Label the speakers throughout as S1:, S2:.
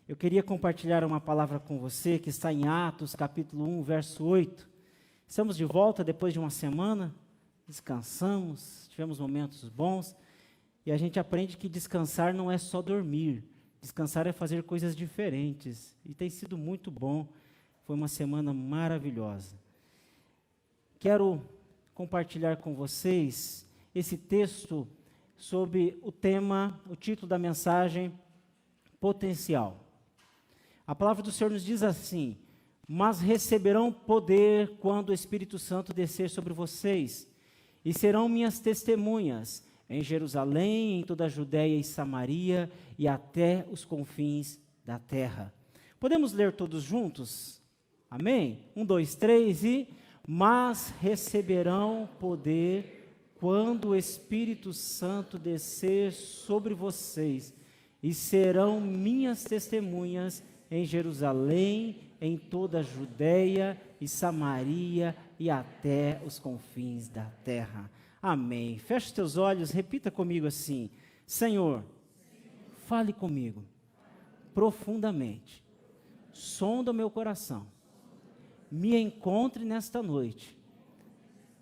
S1: Eu queria compartilhar uma palavra com você que está em Atos, capítulo 1, verso 8. Estamos de volta depois de uma semana, descansamos, tivemos momentos bons, e a gente aprende que descansar não é só dormir, descansar é fazer coisas diferentes, e tem sido muito bom, foi uma semana maravilhosa. Quero compartilhar com vocês esse texto sobre o tema, o título da mensagem, potencial. A palavra do Senhor nos diz assim: mas receberão poder quando o Espírito Santo descer sobre vocês, e serão minhas testemunhas em Jerusalém, em toda a Judéia e Samaria, e até os confins da terra. Podemos ler todos juntos? Amém? 1, 2, 3 e... mas receberão poder quando o Espírito Santo descer sobre vocês, e serão minhas testemunhas em Jerusalém, em toda a Judéia e Samaria e até os confins da terra. Amém. Feche os teus olhos, repita comigo assim: Senhor, fale comigo profundamente, sonda o meu coração, me encontre nesta noite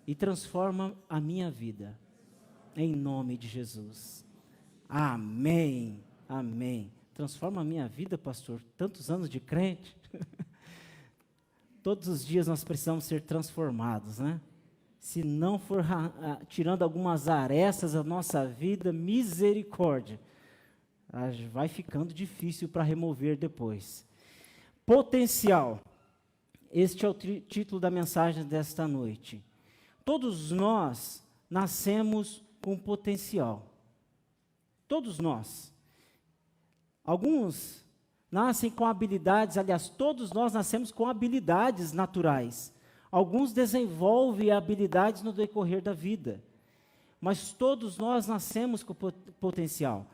S1: e transforma a minha vida, em nome de Jesus. Amém, amém. Transforma a minha vida, pastor, tantos anos de crente. Todos os dias nós precisamos ser transformados, né? Se não for tirando algumas arestas da nossa vida, misericórdia, vai ficando difícil para remover depois. Potencial. Este é o título da mensagem desta noite. Todos nós nascemos com potencial. Todos nós. Alguns nascem com habilidades, aliás, todos nós nascemos com habilidades naturais. Alguns desenvolvem habilidades no decorrer da vida. Mas todos nós nascemos com potencial.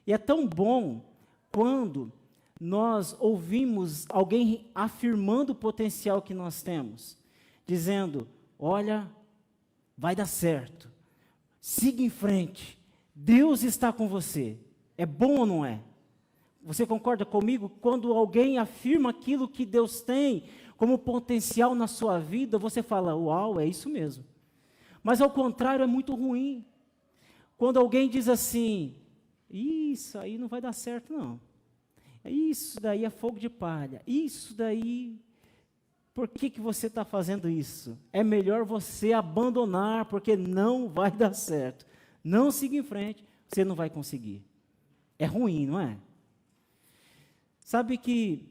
S1: E é tão bom quando nós ouvimos alguém afirmando o potencial que nós temos, dizendo: olha, vai dar certo, siga em frente, Deus está com você. É bom ou não é? Você concorda comigo? Quando alguém afirma aquilo que Deus tem como potencial na sua vida, você fala: uau, é isso mesmo. Mas ao contrário, é muito ruim. Quando alguém diz assim: isso aí não vai dar certo não. Isso daí é fogo de palha. Isso daí, por que você está fazendo isso? É melhor você abandonar, porque não vai dar certo. Não siga em frente, você não vai conseguir. É ruim, não é? Sabe que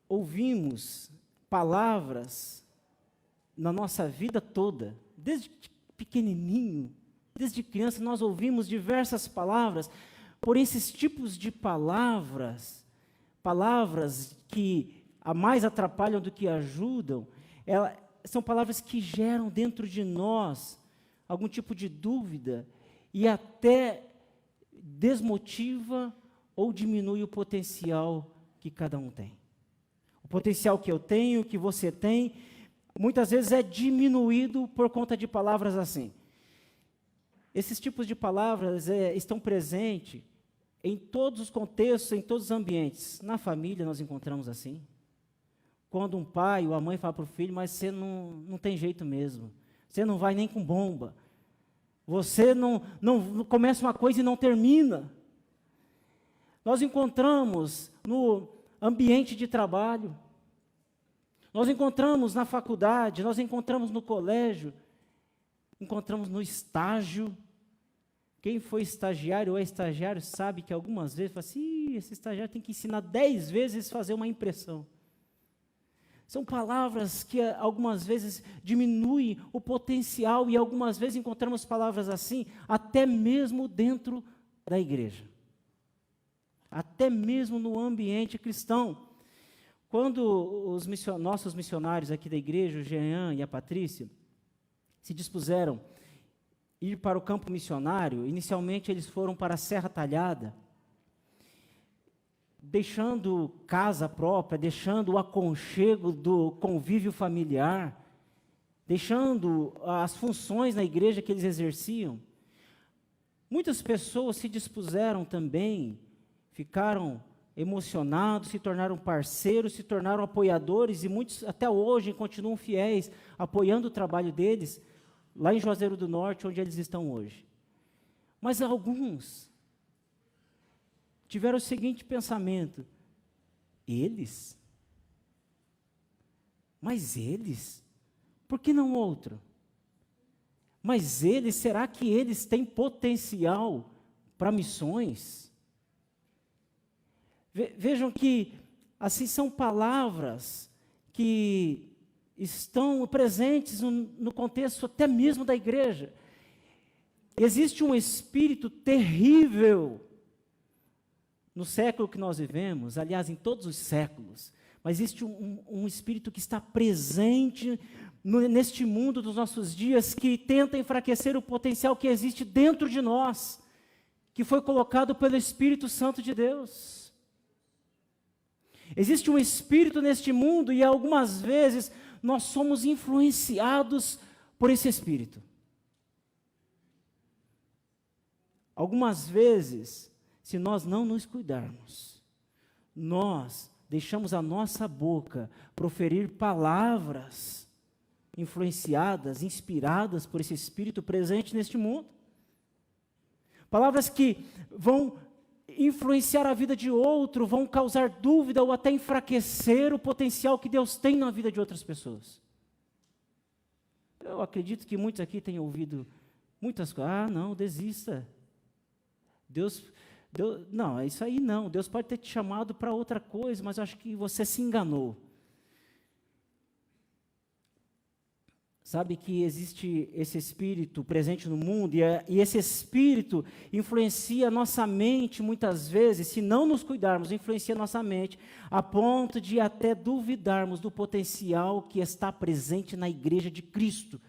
S1: ouvimos palavras na nossa vida toda, desde pequenininho, desde criança, nós ouvimos diversas palavras. Por esses tipos de palavras que a mais atrapalham do que ajudam, são palavras que geram dentro de nós algum tipo de dúvida e até desmotiva ou diminui o potencial que cada um tem. O potencial que eu tenho, que você tem, muitas vezes é diminuído por conta de palavras assim. Esses tipos de palavras estão presentes em todos os contextos, em todos os ambientes. Na família nós encontramos assim. Quando um pai ou a mãe fala para o filho: mas você não tem jeito mesmo. Você não vai nem com bomba. Você não começa uma coisa e não termina. Nós encontramos no ambiente de trabalho. Nós encontramos na faculdade, nós encontramos no colégio, encontramos no estágio. Quem foi estagiário ou é estagiário sabe que algumas vezes fala assim: esse estagiário tem que ensinar 10 vezes fazer uma impressão. São palavras que algumas vezes diminuem o potencial e algumas vezes encontramos palavras assim até mesmo dentro da igreja. Até mesmo no ambiente cristão. Quando os nossos missionários aqui da igreja, o Jean e a Patrícia, se dispuseram a ir para o campo missionário, inicialmente eles foram para a Serra Talhada, deixando casa própria, deixando o aconchego do convívio familiar, deixando as funções na igreja que eles exerciam. Muitas pessoas se dispuseram também, ficaram emocionados, se tornaram parceiros, se tornaram apoiadores, e muitos até hoje continuam fiéis, apoiando o trabalho deles, lá em Juazeiro do Norte, onde eles estão hoje. Mas alguns tiveram o seguinte pensamento: eles? Mas eles? Por que não outro? Mas eles, será que eles têm potencial para missões? Vejam que, assim, são palavras que estão presentes no contexto até mesmo da igreja. Existe um espírito terrível no século que nós vivemos, aliás, em todos os séculos, mas existe um espírito que está presente neste mundo dos nossos dias, que tenta enfraquecer o potencial que existe dentro de nós, que foi colocado pelo Espírito Santo de Deus. Existe um espírito neste mundo e algumas vezes nós somos influenciados por esse espírito. Algumas vezes, se nós não nos cuidarmos, nós deixamos a nossa boca proferir palavras influenciadas, inspiradas por esse espírito presente neste mundo. Palavras que vão influenciar a vida de outro, vão causar dúvida ou até enfraquecer o potencial que Deus tem na vida de outras pessoas. Eu acredito que muitos aqui tenham ouvido muitas coisas. Ah, não, desista. Deus, não, é isso aí não. Deus pode ter te chamado para outra coisa, mas eu acho que você se enganou. Sabe que existe esse espírito presente no mundo, e esse espírito influencia a nossa mente muitas vezes, se não nos cuidarmos, influencia a nossa mente, a ponto de até duvidarmos do potencial que está presente na igreja de Cristo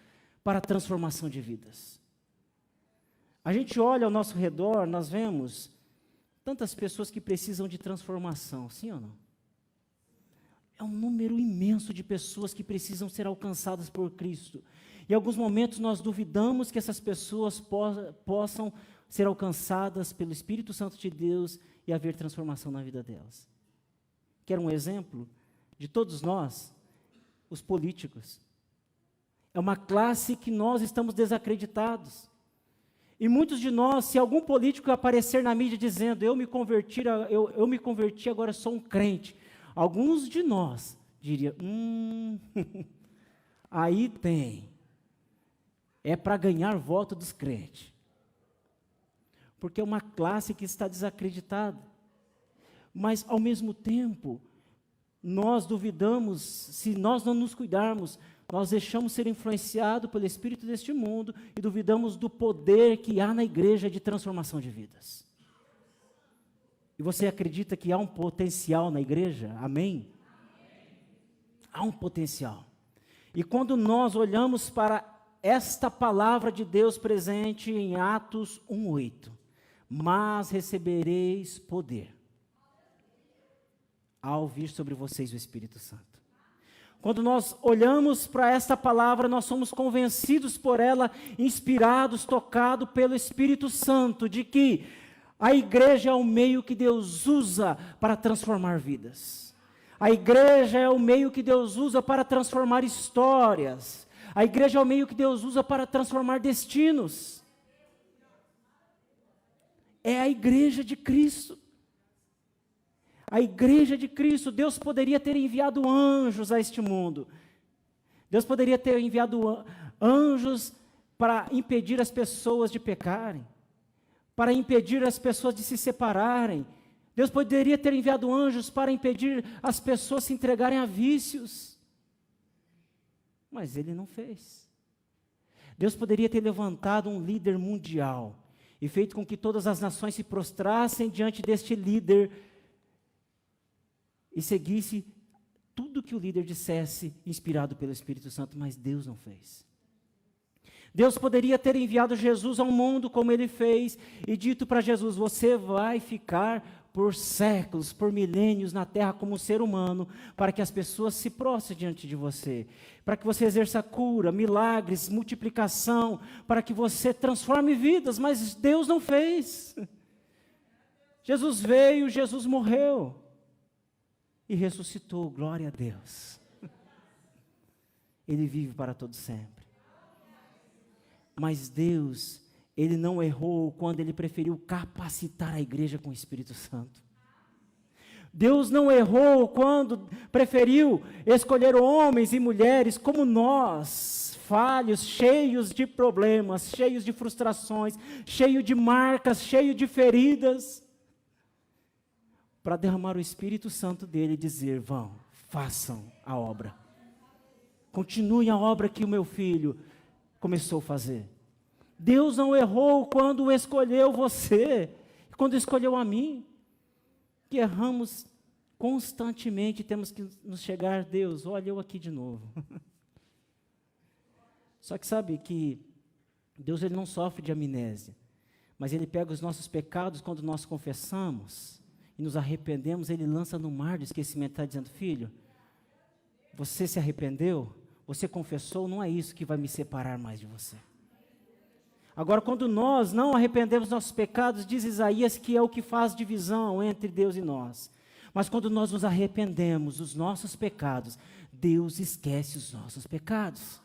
S1: para a transformação de vidas. A gente olha ao nosso redor, nós vemos tantas pessoas que precisam de transformação, sim ou não? É um número imenso de pessoas que precisam ser alcançadas por Cristo. Em alguns momentos nós duvidamos que essas pessoas possam ser alcançadas pelo Espírito Santo de Deus e haver transformação na vida delas. Quer um exemplo de todos nós? Os políticos. É uma classe que nós estamos desacreditados. E muitos de nós, se algum político aparecer na mídia dizendo, eu me converti, agora sou um crente, alguns de nós diriam, aí tem, é para ganhar voto dos crentes. Porque é uma classe que está desacreditada. Mas, ao mesmo tempo, nós duvidamos, se nós não nos cuidarmos, nós deixamos ser influenciados pelo espírito deste mundo e duvidamos do poder que há na igreja de transformação de vidas. E você acredita que há um potencial na igreja? Amém? Há um potencial. E quando nós olhamos para esta palavra de Deus presente em Atos 1:8, mas recebereis poder ao vir sobre vocês o Espírito Santo. Quando nós olhamos para esta palavra, nós somos convencidos por ela, inspirados, tocados pelo Espírito Santo, de que a igreja é o meio que Deus usa para transformar vidas. A igreja é o meio que Deus usa para transformar histórias. A igreja é o meio que Deus usa para transformar destinos. É a igreja de Cristo. A igreja de Cristo. Deus poderia ter enviado anjos a este mundo. Deus poderia ter enviado anjos para impedir as pessoas de pecarem, para impedir as pessoas de se separarem. Deus poderia ter enviado anjos para impedir as pessoas de se entregarem a vícios. Mas Ele não fez. Deus poderia ter levantado um líder mundial e feito com que todas as nações se prostrassem diante deste líder e seguisse tudo que o líder dissesse, inspirado pelo Espírito Santo, mas Deus não fez. Deus poderia ter enviado Jesus ao mundo como Ele fez e dito para Jesus, você vai ficar por séculos, por milênios na terra como um ser humano, para que as pessoas se prostrem diante de você, para que você exerça cura, milagres, multiplicação, para que você transforme vidas, mas Deus não fez. Jesus veio, Jesus morreu e ressuscitou, glória a Deus. Ele vive para todo sempre. Mas Deus, Ele não errou quando Ele preferiu capacitar a igreja com o Espírito Santo. Deus não errou quando preferiu escolher homens e mulheres como nós, falhos, cheios de problemas, cheios de frustrações, cheios de marcas, cheios de feridas, para derramar o Espírito Santo dele e dizer: vão, façam a obra. Continuem a obra que o meu filho começou a fazer. Deus não errou quando escolheu você, quando escolheu a mim. Que erramos constantemente, temos que nos chegar: Deus, olha eu aqui de novo. Só que sabe que Deus, Ele não sofre de amnésia, mas Ele pega os nossos pecados quando nós confessamos e nos arrependemos, Ele lança no mar do esquecimento, está dizendo: filho, você se arrependeu, você confessou, não é isso que vai me separar mais de você. Agora, quando nós não arrependemos nossos pecados, diz Isaías que é o que faz divisão entre Deus e nós. Mas quando nós nos arrependemos dos nossos pecados, Deus esquece os nossos pecados.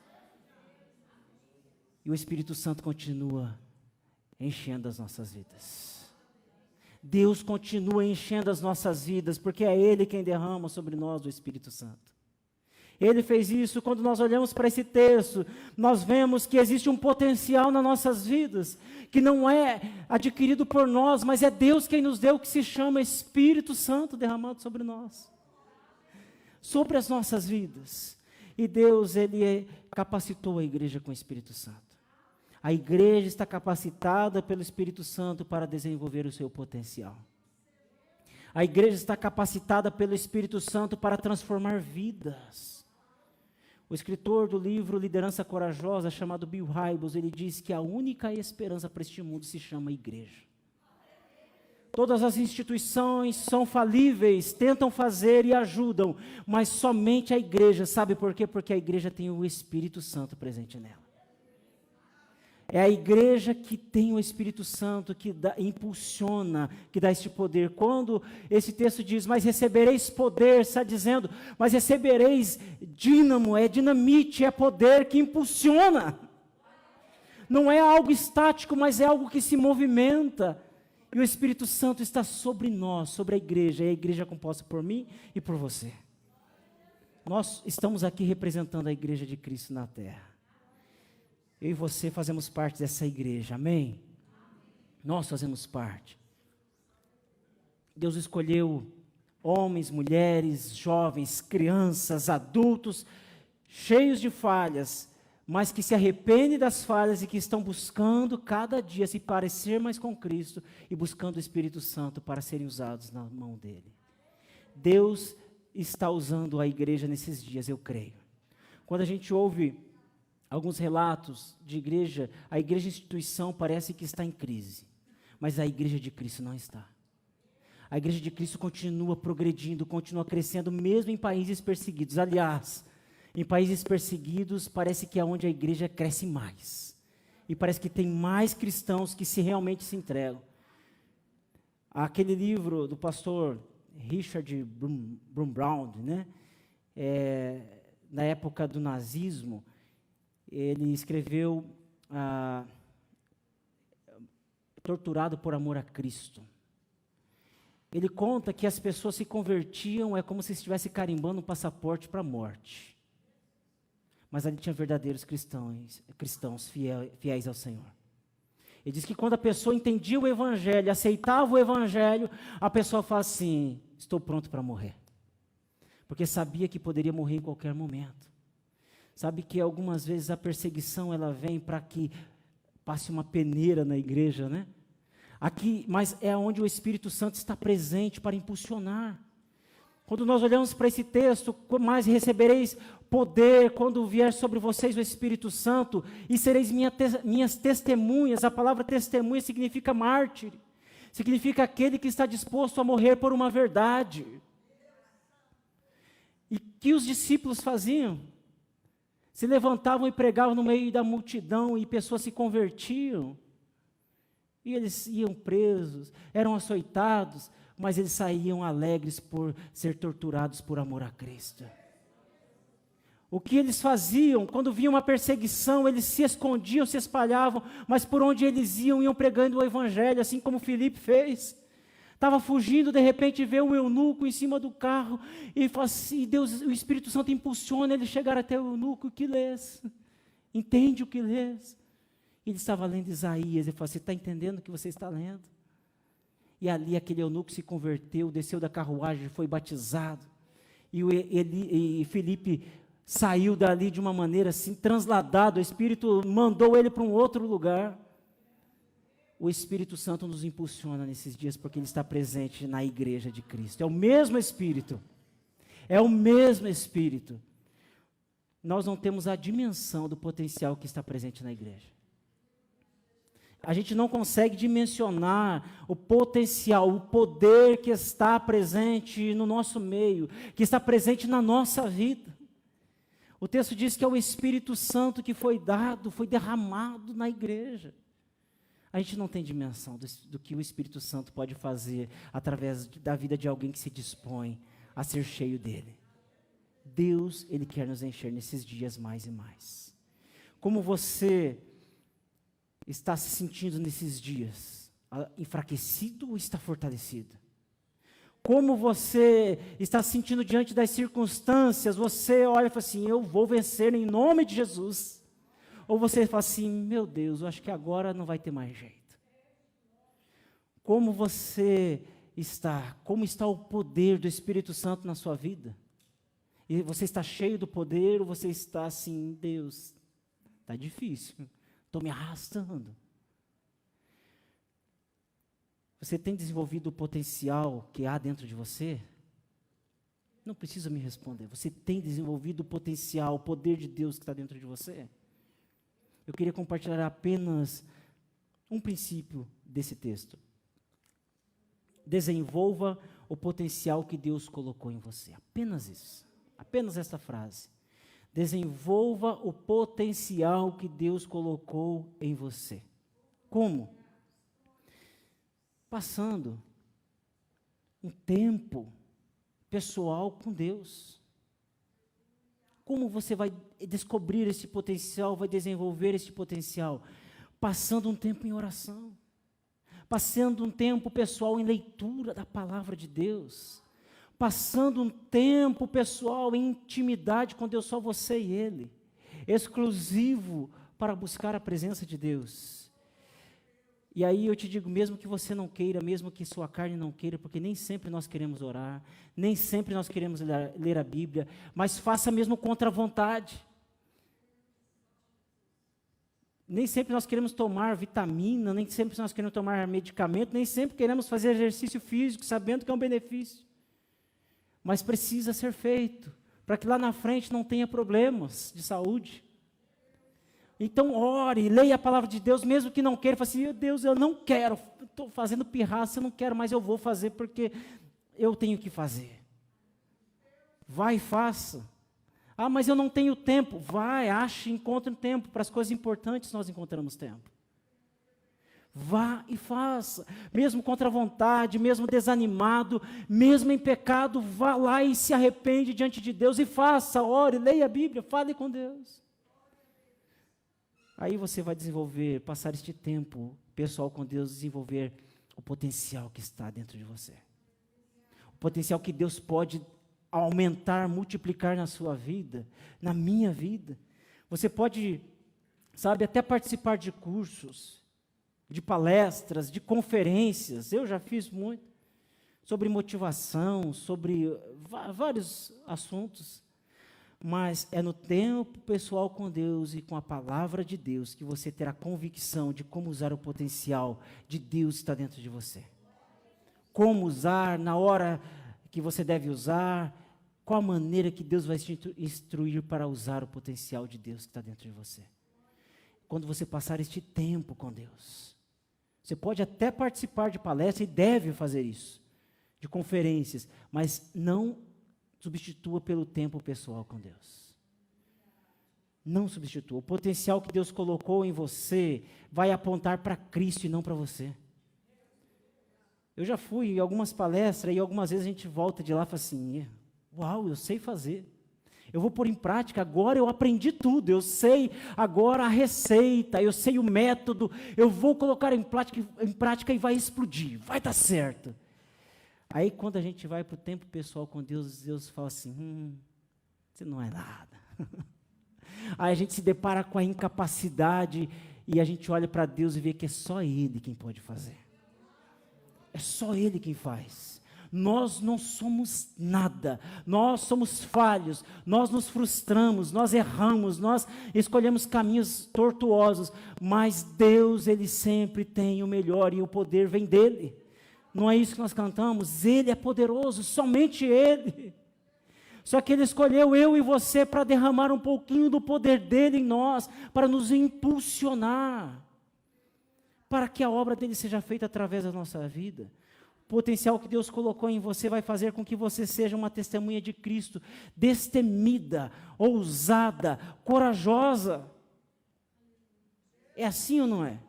S1: E o Espírito Santo continua enchendo as nossas vidas. Deus continua enchendo as nossas vidas, porque é Ele quem derrama sobre nós o Espírito Santo. Ele fez isso. Quando nós olhamos para esse texto, nós vemos que existe um potencial nas nossas vidas, que não é adquirido por nós, mas é Deus quem nos deu, que se chama Espírito Santo derramado sobre nós, sobre as nossas vidas. E Deus, Ele capacitou a igreja com o Espírito Santo. A igreja está capacitada pelo Espírito Santo para desenvolver o seu potencial. A igreja está capacitada pelo Espírito Santo para transformar vidas. O escritor do livro Liderança Corajosa, chamado Bill Hybels, ele diz que a única esperança para este mundo se chama igreja. Todas as instituições são falíveis, tentam fazer e ajudam, mas somente a igreja, sabe por quê? Porque a igreja tem o Espírito Santo presente nela. É a igreja que tem o Espírito Santo, que impulsiona, que dá este poder. Quando esse texto diz: mas recebereis poder, está dizendo: mas recebereis dínamo, é dinamite, é poder que impulsiona. Não é algo estático, mas é algo que se movimenta. E o Espírito Santo está sobre nós, sobre a igreja. E a igreja é composta por mim e por você. Nós estamos aqui representando a igreja de Cristo na terra. Eu e você fazemos parte dessa igreja, amém? Nós fazemos parte. Deus escolheu homens, mulheres, jovens, crianças, adultos, cheios de falhas, mas que se arrependem das falhas e que estão buscando cada dia se parecer mais com Cristo e buscando o Espírito Santo para serem usados na mão dele. Deus está usando a igreja nesses dias, eu creio. Quando a gente ouve alguns relatos de igreja, a igreja instituição parece que está em crise, mas a igreja de Cristo não está. A igreja de Cristo continua progredindo, continua crescendo, mesmo em países perseguidos. Aliás, em países perseguidos parece que é onde a igreja cresce mais. E parece que tem mais cristãos que realmente se entregam. Aquele livro do pastor Richard Brumbaum, né? Na época do nazismo, ele escreveu Torturado por Amor a Cristo. Ele conta que as pessoas se convertiam, é como se estivesse carimbando um passaporte para a morte. Mas ali tinha verdadeiros cristãos fiéis ao Senhor. Ele diz que quando a pessoa entendia o Evangelho, aceitava o Evangelho, a pessoa fala assim: estou pronto para morrer. Porque sabia que poderia morrer em qualquer momento. Sabe que algumas vezes a perseguição ela vem para que passe uma peneira na igreja, né? Aqui, mas é onde o Espírito Santo está presente para impulsionar. Quando nós olhamos para esse texto, mais recebereis poder quando vier sobre vocês o Espírito Santo e sereis minhas testemunhas. A palavra testemunha significa mártir, significa aquele que está disposto a morrer por uma verdade. E que os discípulos faziam? Se levantavam e pregavam no meio da multidão e pessoas se convertiam. E eles iam presos, eram açoitados, mas eles saíam alegres por ser torturados por amor a Cristo. O que eles faziam, quando vinha uma perseguição, eles se escondiam, se espalhavam, mas por onde eles iam pregando o evangelho, assim como Filipe fez. Estava fugindo, de repente vê o eunuco em cima do carro, e fala assim, Deus, o Espírito Santo impulsiona ele chegar até o eunuco, o que lês? Entende o que lês? Ele estava lendo Isaías, ele falou, você está entendendo o que você está lendo? E ali aquele eunuco se converteu, desceu da carruagem, foi batizado, e Filipe saiu dali de uma maneira assim, transladado, o Espírito mandou ele para um outro lugar. O Espírito Santo nos impulsiona nesses dias, porque Ele está presente na igreja de Cristo. É o mesmo Espírito. É o mesmo Espírito. Nós não temos a dimensão do potencial que está presente na igreja. A gente não consegue dimensionar o potencial, o poder que está presente no nosso meio, que está presente na nossa vida. O texto diz que é o Espírito Santo que foi dado, foi derramado na igreja. A gente não tem dimensão do que o Espírito Santo pode fazer através da vida de alguém que se dispõe a ser cheio dele. Deus, Ele quer nos encher nesses dias mais e mais. Como você está se sentindo nesses dias? Enfraquecido ou está fortalecido? Como você está se sentindo diante das circunstâncias? Você olha e fala assim, eu vou vencer em nome de Jesus. Ou você fala assim, meu Deus, eu acho que agora não vai ter mais jeito. Como você está? Como está o poder do Espírito Santo na sua vida? E você está cheio do poder ou você está assim, Deus, está difícil, estou me arrastando. Você tem desenvolvido o potencial que há dentro de você? Não precisa me responder. Você tem desenvolvido o potencial, o poder de Deus que está dentro de você? Eu queria compartilhar apenas um princípio desse texto. Desenvolva o potencial que Deus colocou em você. Apenas isso. Apenas esta frase. Desenvolva o potencial que Deus colocou em você. Como? Passando um tempo pessoal com Deus. Como você vai descobrir esse potencial, vai desenvolver esse potencial? Passando um tempo em oração, passando um tempo pessoal em leitura da palavra de Deus, passando um tempo pessoal em intimidade com Deus, só você e Ele, exclusivo para buscar a presença de Deus. E aí eu te digo, mesmo que você não queira, mesmo que sua carne não queira, porque nem sempre nós queremos orar, nem sempre nós queremos ler a Bíblia, mas faça mesmo contra a vontade. Nem sempre nós queremos tomar vitamina, nem sempre nós queremos tomar medicamento, nem sempre queremos fazer exercício físico, sabendo que é um benefício. Mas precisa ser feito, para que lá na frente não tenha problemas de saúde. Então ore, leia a palavra de Deus, mesmo que não queira, fale assim, meu Deus, eu não quero, estou fazendo pirraça, eu não quero, mas eu vou fazer porque eu tenho que fazer. Vai e faça. Ah, mas eu não tenho tempo. Vai, ache, encontre um tempo. Para as coisas importantes nós encontramos tempo. Vá e faça, mesmo contra a vontade, mesmo desanimado, mesmo em pecado, vá lá e se arrepende diante de Deus e faça, ore, leia a Bíblia, fale com Deus. Aí você vai desenvolver, passar este tempo pessoal com Deus, desenvolver o potencial que está dentro de você. O potencial que Deus pode aumentar, multiplicar na sua vida, na minha vida. Você pode, sabe, até participar de cursos, de palestras, de conferências. Eu já fiz muito sobre motivação, sobre vários assuntos. Mas é no tempo pessoal com Deus e com a palavra de Deus que você terá convicção de como usar o potencial de Deus que está dentro de você. Como usar, na hora que você deve usar, qual a maneira que Deus vai te instruir para usar o potencial de Deus que está dentro de você. Quando você passar este tempo com Deus. Você pode até participar de palestras e deve fazer isso, de conferências, mas não substitua pelo tempo pessoal com Deus. Não substitua. O potencial que Deus colocou em você vai apontar para Cristo e não para você. Eu já fui em algumas palestras e algumas vezes a gente volta de lá e fala assim, uau, eu sei fazer. Eu vou pôr em prática, agora eu aprendi tudo, eu sei agora a receita, eu sei o método, eu vou colocar em prática e vai explodir, vai dar certo. Aí quando a gente vai para o tempo pessoal com Deus, Deus fala assim, você não é nada. Aí a gente se depara com a incapacidade e a gente olha para Deus e vê que é só Ele quem pode fazer. É só Ele quem faz. Nós não somos nada, nós somos falhos, nós nos frustramos, nós erramos, nós escolhemos caminhos tortuosos, mas Deus, Ele sempre tem o melhor e o poder vem dEle. Não é isso que nós cantamos? Ele é poderoso, somente Ele. Só que Ele escolheu eu e você para derramar um pouquinho do poder dEle em nós, para nos impulsionar, para que a obra dEle seja feita através da nossa vida. O potencial que Deus colocou em você vai fazer com que você seja uma testemunha de Cristo, destemida, ousada, corajosa. É assim ou não é?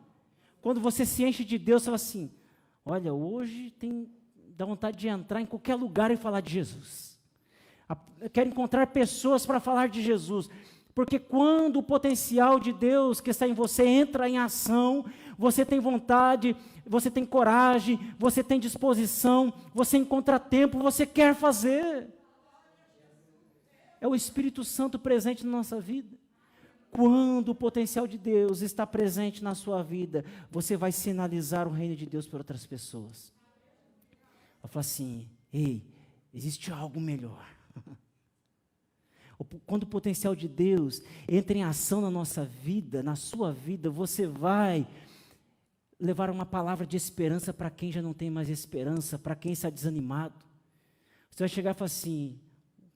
S1: Quando você se enche de Deus, você fala assim, olha, hoje dá vontade de entrar em qualquer lugar e falar de Jesus. Eu quero encontrar pessoas para falar de Jesus. Porque quando o potencial de Deus que está em você entra em ação, você tem vontade, você tem coragem, você tem disposição, você encontra tempo, você quer fazer. É o Espírito Santo presente na nossa vida. Quando o potencial de Deus está presente na sua vida, você vai sinalizar o reino de Deus para outras pessoas. Vai falar assim, ei, existe algo melhor. Quando o potencial de Deus entra em ação na nossa vida, na sua vida, você vai levar uma palavra de esperança para quem já não tem mais esperança, para quem está desanimado. Você vai chegar e falar assim,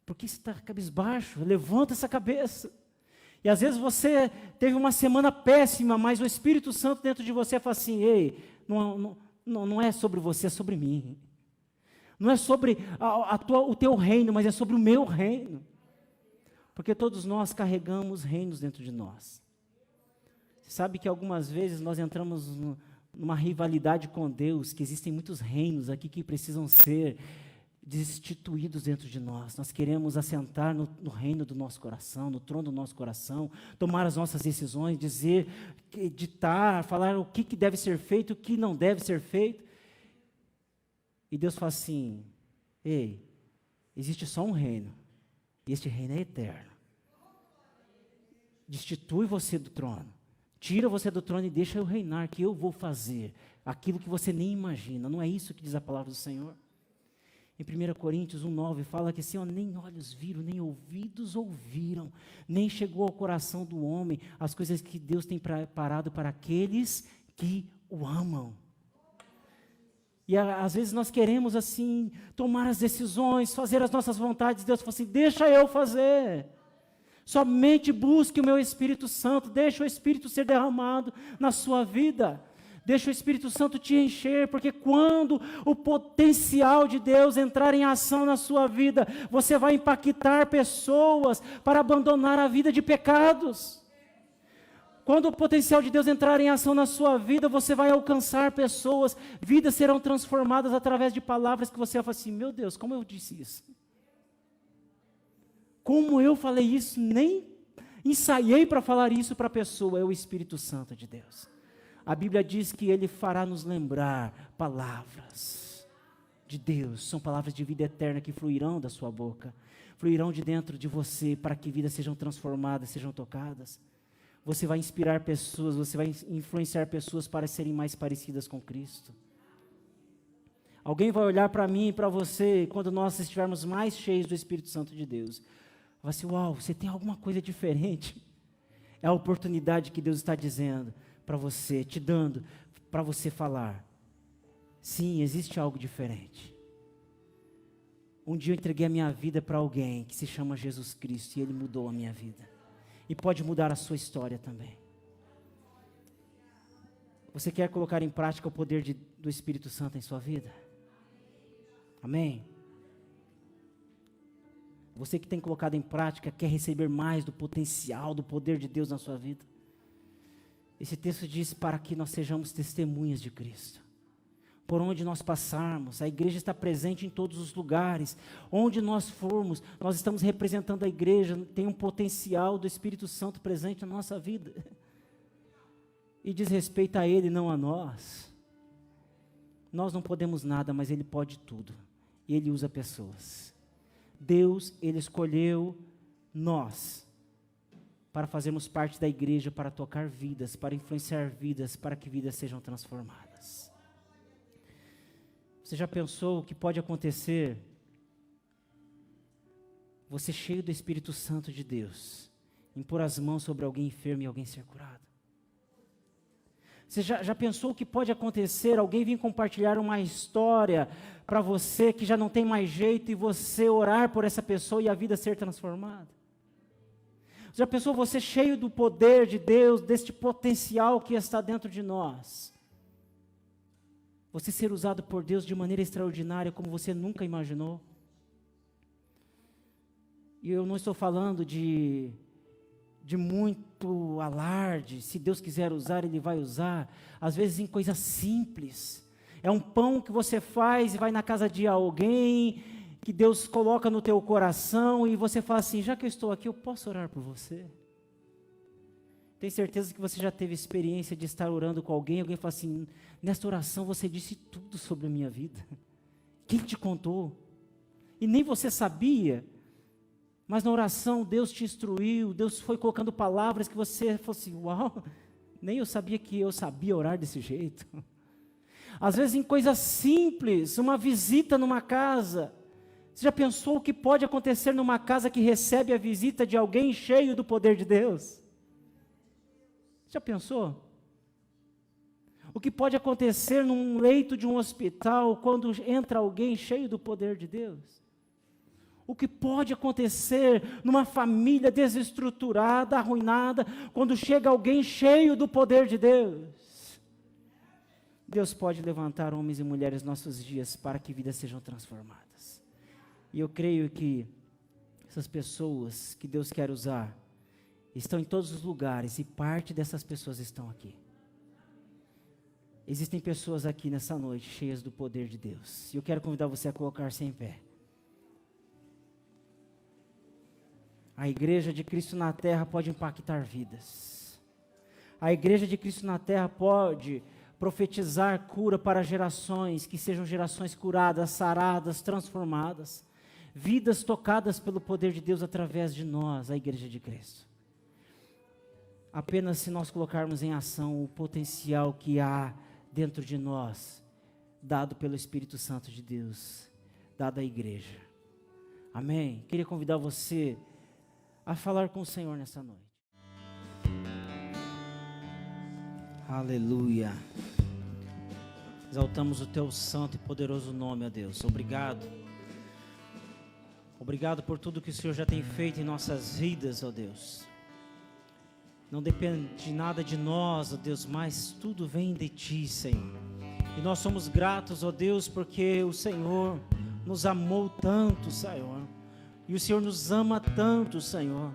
S1: por que você está cabisbaixo? Levanta essa cabeça. E às vezes você teve uma semana péssima, mas o Espírito Santo dentro de você fala assim, ei, não é sobre você, é sobre mim. Não é sobre o teu reino, mas é sobre o meu reino. Porque todos nós carregamos reinos dentro de nós. Você sabe que algumas vezes nós entramos numa rivalidade com Deus, que existem muitos reinos aqui que precisam ser destituídos dentro de nós. Nós queremos assentar no reino do nosso coração, no trono do nosso coração, tomar as nossas decisões, dizer, ditar, falar o que deve ser feito, o que não deve ser feito. E Deus fala assim, ei, existe só um reino. E este reino é eterno. Destitui você do trono. Tira você do trono e deixa eu reinar, que eu vou fazer aquilo que você nem imagina. Não é isso que diz a palavra do Senhor? Em 1 Coríntios 1,9 fala que assim, nem olhos viram, nem ouvidos ouviram, nem chegou ao coração do homem as coisas que Deus tem preparado para aqueles que o amam. E às vezes nós queremos assim, tomar as decisões, fazer as nossas vontades, Deus fala assim, deixa eu fazer. Somente busque o meu Espírito Santo, deixa o Espírito ser derramado na sua vida. Deixa o Espírito Santo te encher, porque quando o potencial de Deus entrar em ação na sua vida, você vai impactar pessoas para abandonar a vida de pecados. Quando o potencial de Deus entrar em ação na sua vida, você vai alcançar pessoas, vidas serão transformadas através de palavras que você vai falar assim, meu Deus, como eu disse isso? Como eu falei isso? Nem ensaiei para falar isso para a pessoa, é o Espírito Santo de Deus. A Bíblia diz que Ele fará nos lembrar palavras de Deus, são palavras de vida eterna que fluirão da sua boca, fluirão de dentro de você para que vidas sejam transformadas, sejam tocadas. Você vai inspirar pessoas, você vai influenciar pessoas para serem mais parecidas com Cristo. Alguém vai olhar para mim e para você, quando nós estivermos mais cheios do Espírito Santo de Deus, vai assim, uau, você tem alguma coisa diferente. É a oportunidade que Deus está dizendo para você, te dando, para você falar. Sim, existe algo diferente. Um dia eu entreguei a minha vida para alguém que se chama Jesus Cristo e Ele mudou a minha vida. E pode mudar a sua história também. Você quer colocar em prática o poder do Espírito Santo em sua vida? Amém? Você que tem colocado em prática, quer receber mais do potencial, do poder de Deus na sua vida. Esse texto diz para que nós sejamos testemunhas de Cristo. Por onde nós passarmos, a igreja está presente em todos os lugares. Onde nós formos, nós estamos representando a igreja, tem um potencial do Espírito Santo presente na nossa vida. E diz respeito a Ele, não a nós. Nós não podemos nada, mas Ele pode tudo. E Ele usa pessoas. Deus, Ele escolheu nós para fazermos parte da igreja, para tocar vidas, para influenciar vidas, para que vidas sejam transformadas. Você já pensou o que pode acontecer? Você cheio do Espírito Santo de Deus, impor as mãos sobre alguém enfermo e alguém ser curado. Você já pensou o que pode acontecer? Alguém vir compartilhar uma história para você que já não tem mais jeito e você orar por essa pessoa e a vida ser transformada? Já pensou você cheio do poder de Deus, deste potencial que está dentro de nós? Você ser usado por Deus de maneira extraordinária como você nunca imaginou? E eu não estou falando de muito alarde. Se Deus quiser usar, Ele vai usar. Às vezes em coisas simples. É um pão que você faz e vai na casa de alguém, que Deus coloca no teu coração, e você fala assim, já que eu estou aqui, eu posso orar por você? Tenho certeza que você já teve experiência de estar orando com alguém, alguém fala assim, nesta oração você disse tudo sobre a minha vida. Quem te contou? E nem você sabia, mas na oração Deus te instruiu, Deus foi colocando palavras que você falou assim, uau, nem eu sabia que eu sabia orar desse jeito. Às vezes em coisas simples, uma visita numa casa. Você já pensou o que pode acontecer numa casa que recebe a visita de alguém cheio do poder de Deus? Já pensou? O que pode acontecer num leito de um hospital quando entra alguém cheio do poder de Deus? O que pode acontecer numa família desestruturada, arruinada, quando chega alguém cheio do poder de Deus? Deus pode levantar homens e mulheres nos nossos dias para que vidas sejam transformadas. E eu creio que essas pessoas que Deus quer usar estão em todos os lugares, e parte dessas pessoas estão aqui. Existem pessoas aqui nessa noite cheias do poder de Deus. E eu quero convidar você a colocar-se em pé. A igreja de Cristo na terra pode impactar vidas. A igreja de Cristo na terra pode profetizar cura para gerações, que sejam gerações curadas, saradas, transformadas. Vidas tocadas pelo poder de Deus através de nós, a igreja de Cristo. Apenas se nós colocarmos em ação o potencial que há dentro de nós, dado pelo Espírito Santo de Deus, dado à igreja. Amém? Queria convidar você a falar com o Senhor nessa noite. Aleluia. Exaltamos o teu santo e poderoso nome, ó Deus. Obrigado. Obrigado por tudo que o Senhor já tem feito em nossas vidas, ó Deus. Não depende de nada de nós, ó Deus, mas tudo vem de Ti, Senhor. E nós somos gratos, ó Deus, porque o Senhor nos amou tanto, Senhor. E o Senhor nos ama tanto, Senhor.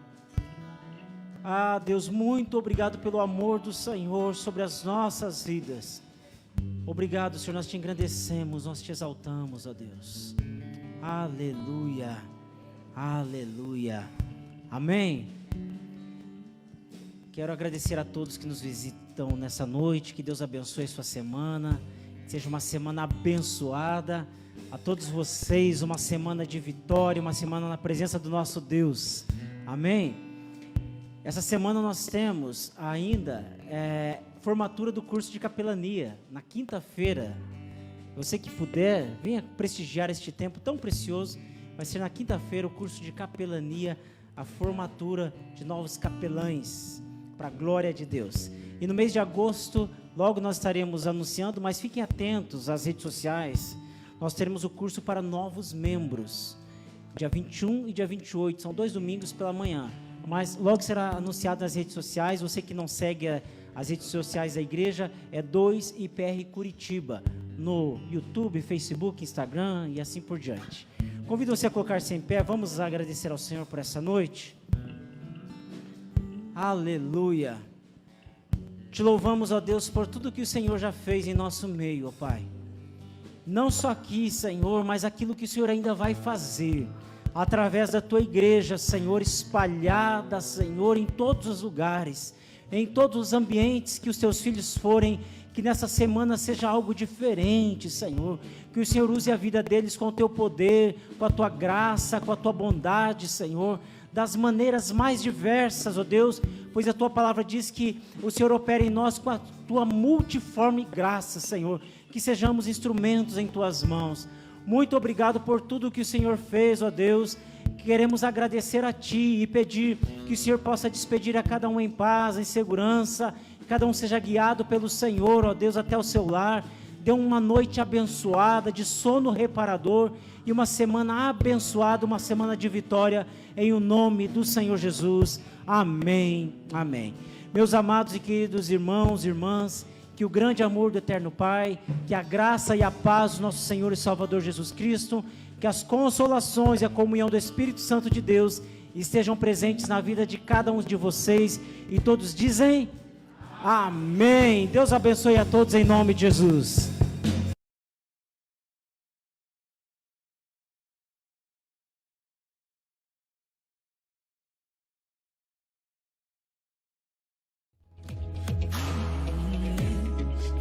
S1: Ah, Deus, muito obrigado pelo amor do Senhor sobre as nossas vidas. Obrigado, Senhor, nós te engrandecemos, nós te exaltamos, ó Deus. Aleluia, aleluia, amém. Quero agradecer a todos que nos visitam nessa noite, que Deus abençoe a sua semana, seja uma semana abençoada, a todos vocês uma semana de vitória, uma semana na presença do nosso Deus, amém. Essa semana nós temos ainda formatura do curso de capelania, na quinta-feira. Você que puder, venha prestigiar este tempo tão precioso. Vai ser na quinta-feira o curso de capelania, a formatura de novos capelães, para a glória de Deus. E no mês de agosto, logo nós estaremos anunciando, mas fiquem atentos às redes sociais. Nós teremos o curso para novos membros, dia 21 e dia 28, são 2 domingos pela manhã. Mas logo será anunciado nas redes sociais. Você que não segue as redes sociais da igreja, é 2IPR Curitiba, no YouTube, Facebook, Instagram e assim por diante. Convido você a colocar-se em pé, vamos agradecer ao Senhor por essa noite. Aleluia. Te louvamos, ó Deus, por tudo que o Senhor já fez em nosso meio, ó Pai. Não só aqui, Senhor, mas aquilo que o Senhor ainda vai fazer, através da Tua igreja, Senhor, espalhada, Senhor, em todos os lugares, em todos os ambientes que os Teus filhos forem, que nessa semana seja algo diferente, Senhor, que o Senhor use a vida deles com o Teu poder, com a Tua graça, com a Tua bondade, Senhor, das maneiras mais diversas, ó Deus, pois a Tua palavra diz que o Senhor opera em nós com a Tua multiforme graça, Senhor, que sejamos instrumentos em Tuas mãos. Muito obrigado por tudo que o Senhor fez, ó Deus. Queremos agradecer a Ti e pedir que o Senhor possa despedir a cada um em paz, em segurança, cada um seja guiado pelo Senhor, ó Deus, até o seu lar. Dê uma noite abençoada, de sono reparador, e uma semana abençoada, uma semana de vitória, em o nome do Senhor Jesus. Amém, amém. Meus amados e queridos irmãos e irmãs, que o grande amor do eterno Pai, que a graça e a paz do nosso Senhor e Salvador Jesus Cristo, que as consolações e a comunhão do Espírito Santo de Deus estejam presentes na vida de cada um de vocês, e todos dizem amém. Deus abençoe a todos em nome de Jesus.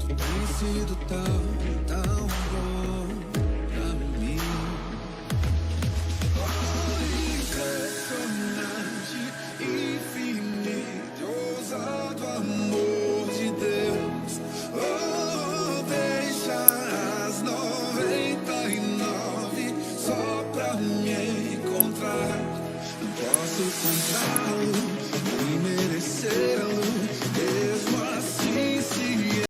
S2: Tem sido tão